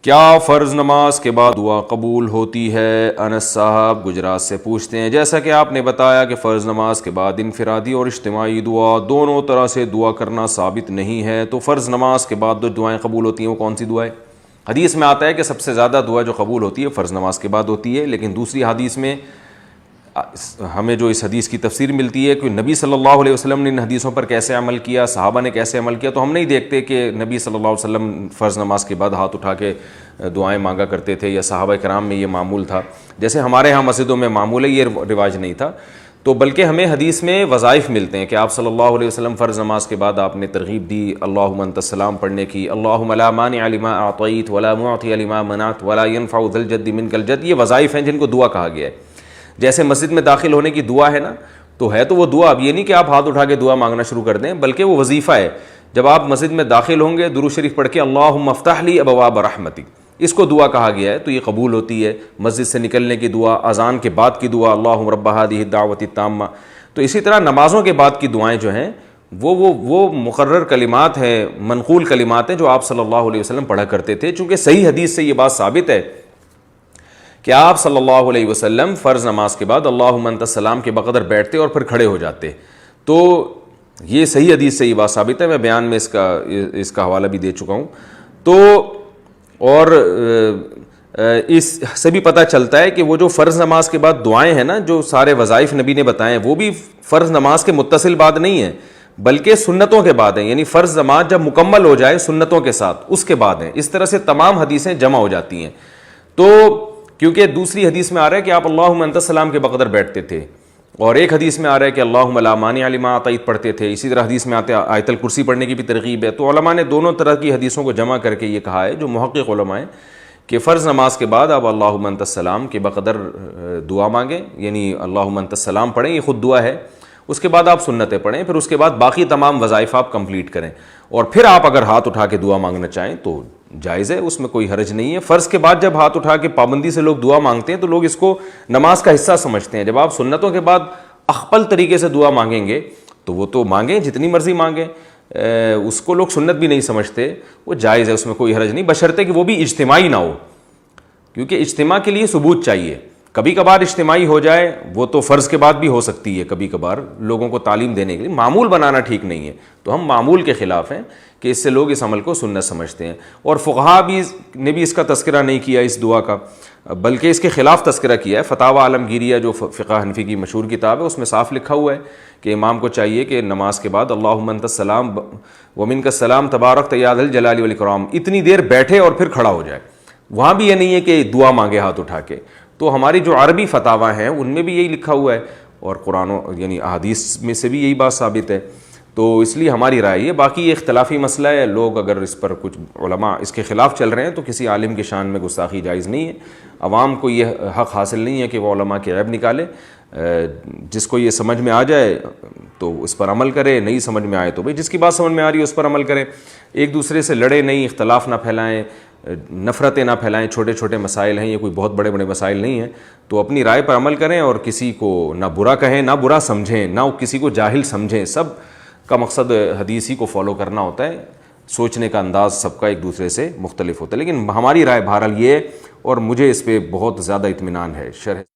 کیا فرض نماز کے بعد دعا قبول ہوتی ہے؟ انس صاحب گجرات سے پوچھتے ہیں، جیسا کہ آپ نے بتایا کہ فرض نماز کے بعد انفرادی اور اجتماعی دعا دونوں طرح سے دعا کرنا ثابت نہیں ہے، تو فرض نماز کے بعد جو دعائیں قبول ہوتی ہیں وہ کون سی دعائیں؟ حدیث میں آتا ہے کہ سب سے زیادہ دعا جو قبول ہوتی ہے فرض نماز کے بعد ہوتی ہے، لیکن دوسری حدیث میں ہمیں جو اس حدیث کی تفسیر ملتی ہے کہ نبی صلی اللہ علیہ وسلم نے ان حدیثوں پر کیسے عمل کیا، صحابہ نے کیسے عمل کیا، تو ہم نہیں دیکھتے کہ نبی صلی اللہ علیہ وسلم فرض نماز کے بعد ہاتھ اٹھا کے دعائیں مانگا کرتے تھے یا صحابہ کرام میں یہ معمول تھا جیسے ہمارے ہاں مسجدوں میں معمول ہے، یہ رواج نہیں تھا۔ تو بلکہ ہمیں حدیث میں وظائف ملتے ہیں کہ آپ صلی اللہ علیہ وسلم فرض نماز کے بعد آپ نے ترغیب دی اللہم انت السلام پڑھنے کی، اللہم لا مانع لما اعطیت ولا معطی لما منعت ولا ينفع ذا الجد منک الجد، یہ وظائف ہیں جن کو دعا کہا گیا ہے۔ جیسے مسجد میں داخل ہونے کی دعا ہے نا، تو ہے تو وہ دعا، اب یہ نہیں کہ آپ ہاتھ اٹھا کے دعا مانگنا شروع کر دیں، بلکہ وہ وظیفہ ہے۔ جب آپ مسجد میں داخل ہوں گے درود شریف پڑھ کے اللہم افتح لی ابواب رحمتک، اس کو دعا کہا گیا ہے، تو یہ قبول ہوتی ہے۔ مسجد سے نکلنے کی دعا، اذان کے بعد کی دعا اللہم رب ہذہ الدعوۃ التامہ، تو اسی طرح نمازوں کے بعد کی دعائیں جو ہیں وہ مقرر کلمات ہیں، منقول کلمات ہیں جو آپ صلی اللہ علیہ وسلم پڑھا کرتے تھے، چونکہ صحیح حدیث سے یہ بات ثابت ہے کہ آپ صلی اللہ علیہ وسلم فرض نماز کے بعد اللہم انت السلام کے بقدر بیٹھتے اور پھر کھڑے ہو جاتے، تو یہ صحیح حدیث سے یہ بات ثابت ہے، میں بیان میں اس کا حوالہ بھی دے چکا ہوں۔ تو اور اس سے بھی پتہ چلتا ہے کہ وہ جو فرض نماز کے بعد دعائیں ہیں نا، جو سارے وظائف نبی نے بتائے ہیں، وہ بھی فرض نماز کے متصل بعد نہیں ہیں بلکہ سنتوں کے بعد ہیں، یعنی فرض نماز جب مکمل ہو جائے سنتوں کے ساتھ اس کے بعد ہیں۔ اس طرح سے تمام حدیثیں جمع ہو جاتی ہیں۔ تو کیونکہ دوسری حدیث میں آ رہا ہے کہ آپ اللہم انت السلام کے بقدر بیٹھتے تھے، اور ایک حدیث میں آ رہا ہے کہ اللہم لا مانع لما اعطیت پڑھتے تھے، اسی طرح حدیث میں آتے آیت الکرسی پڑھنے کی بھی ترغیب ہے۔ تو علماء نے دونوں طرح کی حدیثوں کو جمع کر کے یہ کہا ہے، جو محقق علماء ہیں، کہ فرض نماز کے بعد آپ اللہم انت السلام کے بقدر دعا مانگیں، یعنی اللہم انت السلام پڑھیں، یہ خود دعا ہے، اس کے بعد آپ سنتیں پڑھیں، پھر اس کے بعد باقی تمام وظائف آپ کمپلیٹ کریں، اور پھر آپ اگر ہاتھ اٹھا کے دعا مانگنا چاہیں تو جائز ہے، اس میں کوئی حرج نہیں ہے۔ فرض کے بعد جب ہاتھ اٹھا کے پابندی سے لوگ دعا مانگتے ہیں تو لوگ اس کو نماز کا حصہ سمجھتے ہیں۔ جب آپ سنتوں کے بعد اخپل طریقے سے دعا مانگیں گے تو وہ تو مانگیں، جتنی مرضی مانگیں، اس کو لوگ سنت بھی نہیں سمجھتے، وہ جائز ہے، اس میں کوئی حرج نہیں، بشرطے کہ وہ بھی اجتماعی نہ ہو، کیونکہ اجتماع کے لیے ثبوت چاہیے۔ کبھی کبھار اجتماعی ہو جائے وہ تو فرض کے بعد بھی ہو سکتی ہے، کبھی کبھار لوگوں کو تعلیم دینے کے لیے، معمول بنانا ٹھیک نہیں ہے، تو ہم معمول کے خلاف ہیں کہ اس سے لوگ اس عمل کو سنت سمجھتے ہیں۔ اور فقہا نے بھی اس کا تذکرہ نہیں کیا اس دعا کا، بلکہ اس کے خلاف تذکرہ کیا ہے۔ فتاوی عالمگیریہ جو فقہ حنفی کی مشہور کتاب ہے، اس میں صاف لکھا ہوا ہے کہ امام کو چاہیے کہ نماز کے بعد اللہم انت السلام ومنک السلام تبارکت یا ذا الجلال والاکرام اتنی دیر بیٹھے اور پھر کھڑا ہو جائے۔ وہاں بھی یہ نہیں ہے کہ دعا مانگے ہاتھ اٹھا کے، تو ہماری جو عربی فتاوی ہیں ان میں بھی یہی لکھا ہوا ہے، اور قرآن یعنی احادیث میں سے بھی یہی بات ثابت ہے، تو اس لیے ہماری رائے یہ، باقی یہ اختلافی مسئلہ ہے، لوگ اگر اس پر کچھ علماء اس کے خلاف چل رہے ہیں تو کسی عالم کی شان میں گستاخی جائز نہیں ہے۔ عوام کو یہ حق حاصل نہیں ہے کہ وہ علماء کے عیب نکالے، جس کو یہ سمجھ میں آ جائے تو اس پر عمل کرے، نہیں سمجھ میں آئے تو بھئی جس کی بات سمجھ میں آ رہی ہے اس پر عمل کرے، ایک دوسرے سے لڑے نہیں، اختلاف نہ پھیلائیں، نفرتیں نہ پھیلائیں، چھوٹے چھوٹے مسائل ہیں، یہ کوئی بہت بڑے بڑے مسائل نہیں ہیں، تو اپنی رائے پر عمل کریں اور کسی کو نہ برا کہیں نہ برا سمجھیں، نہ کسی کو جاہل سمجھیں، سب کا مقصد حدیث ہی کو فالو کرنا ہوتا ہے، سوچنے کا انداز سب کا ایک دوسرے سے مختلف ہوتا ہے، لیکن ہماری رائے بہرحال یہ ہے، اور مجھے اس پہ بہت زیادہ اطمینان ہے۔ شرح